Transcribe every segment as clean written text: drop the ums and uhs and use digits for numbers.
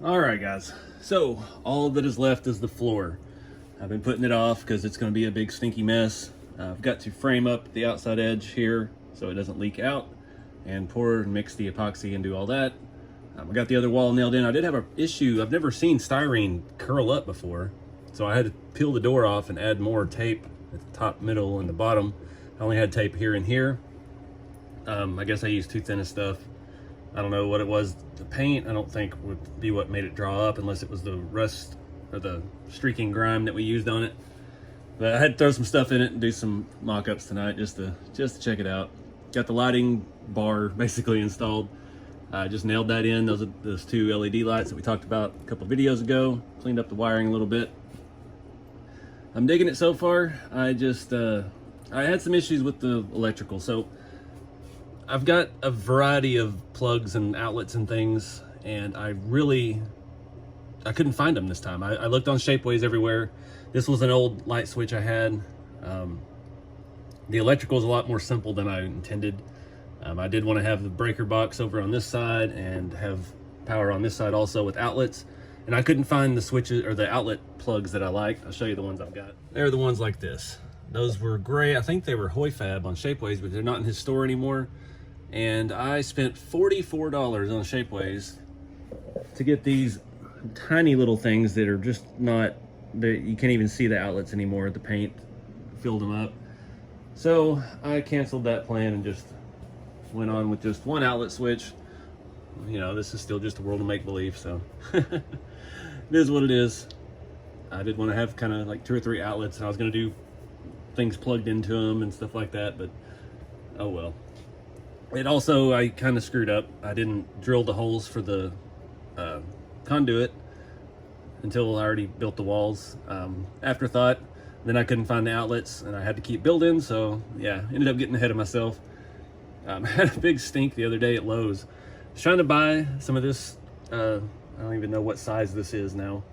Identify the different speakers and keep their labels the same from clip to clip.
Speaker 1: All right, guys. So all that is left is the floor. I've been putting it off because it's going to be a big stinky mess. I've got to frame up the outside edge here so it doesn't leak out, and pour and mix the epoxy and do all that. I got the other wall nailed in. I did have an issue. I've never seen styrene curl up before, so I had to peel the door off and add more tape at the top, middle, and the bottom. I only had tape here and here. I guess I used too thin of stuff. I don't know what it was. The paint, I don't think would be what made it draw up, unless it was the rust or the streaking grime that we used on it. But I had to throw some stuff in it and do some mock-ups tonight just to check it out. Got the lighting bar basically installed. I just nailed that in. Those two LED lights that we talked about a couple videos ago. Cleaned up the wiring a little bit. I'm digging it so far. I had some issues with the electrical, so I've got a variety of plugs and outlets and things, and I couldn't find them this time. I looked on Shapeways everywhere. This was an old light switch I had. The electrical is a lot more simple than I intended. I did want to have the breaker box over on this side and have power on this side also with outlets, and I couldn't find the switches or the outlet plugs that I liked. I'll show you the ones I've got. They're the ones like this. Those were gray. I think they were Hoyfab on Shapeways, but they're not in his store anymore. And I spent $44 on Shapeways to get these tiny little things that are just not, you can't even see the outlets anymore. The paint filled them up. So I canceled that plan and just went on with just one outlet switch. You know, this is still just a world of make-believe, so it is what it is. I did want to have kind of like 2 or 3 outlets, and I was going to do things plugged into them and stuff like that, but oh well. It also, I kind of screwed up. I didn't drill the holes for the conduit until I already built the walls. Afterthought. Then I couldn't find the outlets, and I had to keep building, so yeah, ended up getting ahead of myself. I had a big stink the other day at Lowe's. I was trying to buy some of this, I don't even know what size this is now.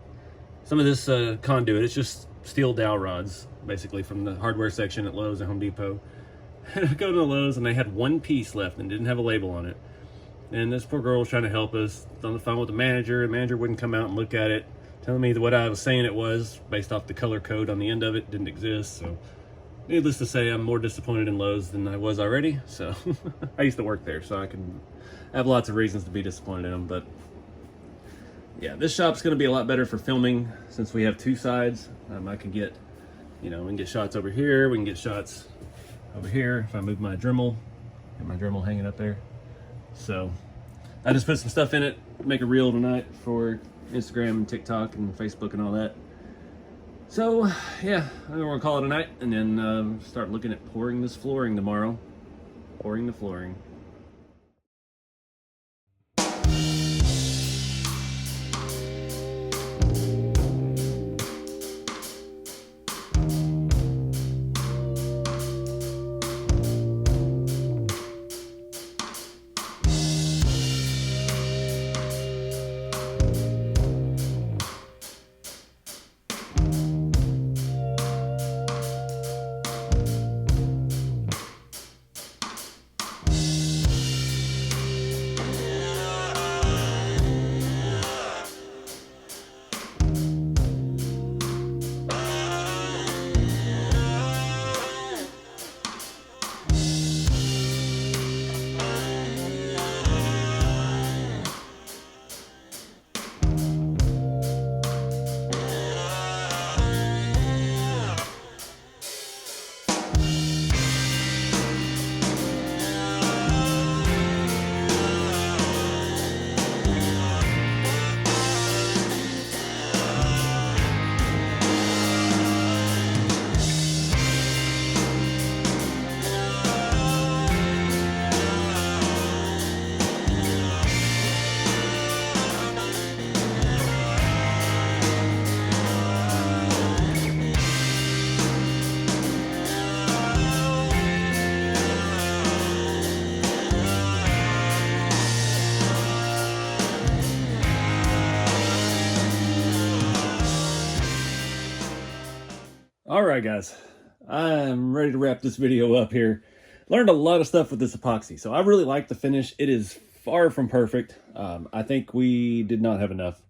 Speaker 1: Some of this conduit. It's just steel dowel rods, basically, from the hardware section at Lowe's and Home Depot. And I go to Lowe's, and they had one piece left and didn't have a label on it. And this poor girl was trying to help us on the phone with the manager. The manager wouldn't come out and look at it, telling me that what I was saying it was, based off the color code on the end of it, didn't exist. So needless to say, I'm more disappointed in Lowe's than I was already. So I used to work there, so I have lots of reasons to be disappointed in them. But yeah, this shop's going to be a lot better for filming since we have 2 sides. I can get, we can get shots over here. We can get shots over here if I move my Dremel. Got my Dremel hanging up there. So I just put some stuff in it, make a reel tonight for Instagram and TikTok and Facebook and all that. So yeah, I'm gonna call it a night, and then start looking at pouring this flooring tomorrow. Pouring the flooring. All right, guys, I'm ready to wrap this video up here. Learned a lot of stuff with this epoxy, so I really like the finish. It is far from perfect. I think we did not have enough.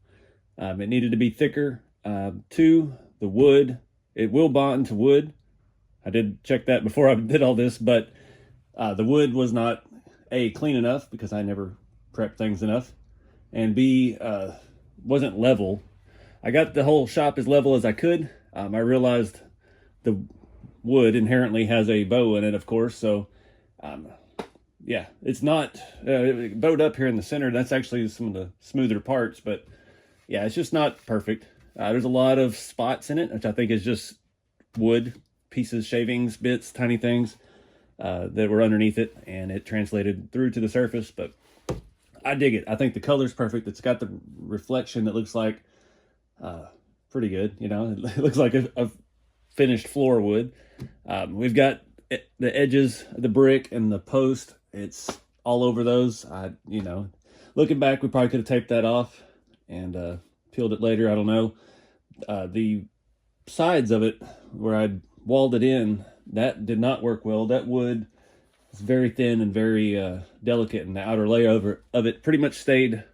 Speaker 1: It needed to be thicker. 2, the wood, it will bond to wood. I did check that before I did all this, but the wood was not A, clean enough because I never prepped things enough, and B, wasn't level. I got the whole shop as level as I could. I realized the wood inherently has a bow in it, of course, so yeah, it's not bowed up here in the center. That's actually some of the smoother parts, but yeah, it's just not perfect. There's a lot of spots in it, which I think is just wood pieces, shavings, bits, tiny things that were underneath it, and it translated through to the surface. But I dig it. I think the color's perfect. It's got the reflection that looks like pretty good. You know, it looks like a finished floor would. We've got the edges of the brick and the post. It's all over those. You know, looking back, we probably could have taped that off and peeled it later. I don't know. The sides of it, where I'd walled it in, that did not work well. That wood is very thin and very delicate, and the outer layer of it pretty much stayed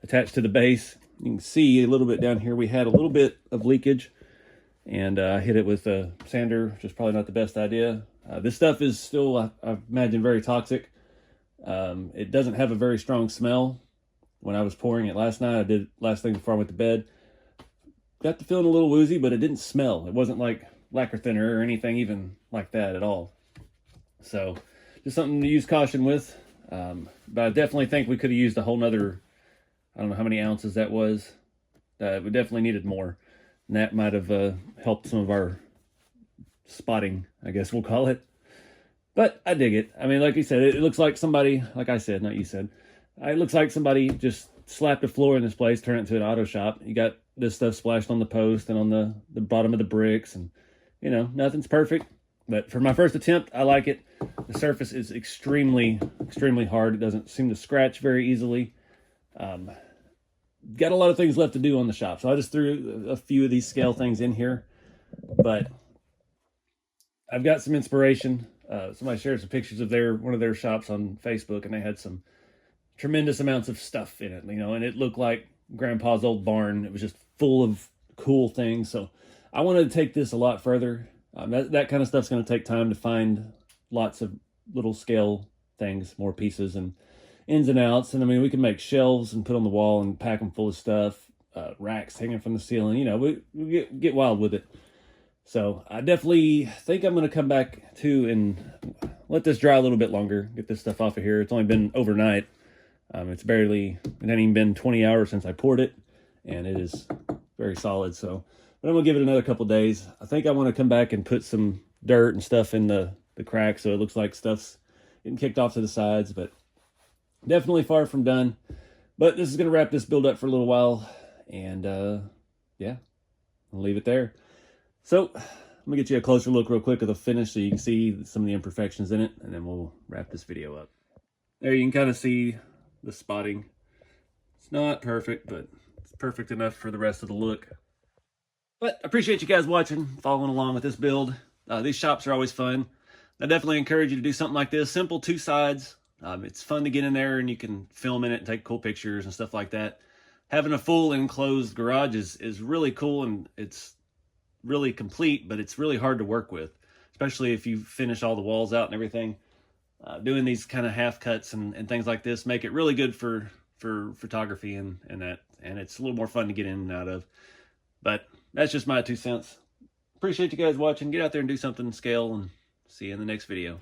Speaker 1: attached to the base. You can see a little bit down here, we had a little bit of leakage, and I hit it with a sander, which is probably not the best idea. This stuff is still, I imagine, very toxic. It doesn't have a very strong smell. When I was pouring it last night, I did last thing before I went to bed, got the feeling a little woozy, but it didn't smell. It wasn't like lacquer thinner or anything even like that at all. So just something to use caution with. But I definitely think we could have used a whole nother, I don't know how many ounces that was. We definitely needed more. And that might have helped some of our spotting, I guess we'll call it. But I dig it. I mean, like you said, it looks like somebody, like I said, not you said, it looks like somebody just slapped a floor in this place, turned it into an auto shop. You got this stuff splashed on the post and on the bottom of the bricks, and you know, nothing's perfect. But for my first attempt, I like it. The surface is extremely hard. It doesn't seem to scratch very easily. Got a lot of things left to do on the shop, so I just threw a few of these scale things in here. But I've got some inspiration. Somebody shared some pictures of one of their shops on Facebook, and they had some tremendous amounts of stuff in it, you know, and it looked like Grandpa's old barn. It was just full of cool things. So I wanted to take this a lot further. That kind of stuff's going to take time to find lots of little scale things, more pieces and ins and outs. And I mean, we can make shelves and put on the wall and pack them full of stuff, racks hanging from the ceiling. You know, we get wild with it. So I definitely think I'm going to come back to and let this dry a little bit longer, get this stuff off of here. It's only been overnight. It hasn't even been 20 hours since I poured it, and it is very solid. So, but I'm gonna give it another couple days. I think I want to come back and put some dirt and stuff in the cracks, so it looks like stuff's getting kicked off to the sides, but definitely far from done. But this is gonna wrap this build up for a little while, and yeah, I'll leave it there. So I'm gonna get you a closer look real quick of the finish so you can see some of the imperfections in it, and then we'll wrap this video up. There you can kind of see the spotting. It's not perfect, but it's perfect enough for the rest of the look. But I appreciate you guys watching, following along with this build. These shops are always fun. I definitely encourage you to do something like this. Simple, 2 sides. It's fun to get in there and you can film in it and take cool pictures and stuff like that. Having a full enclosed garage is really cool, and it's really complete, but it's really hard to work with, especially if you finish all the walls out and everything. Doing these kind of half cuts and things like this make it really good for photography and it's a little more fun to get in and out of. But that's just my 2 cents. Appreciate you guys watching. Get out there and do something scale, and see you in the next video.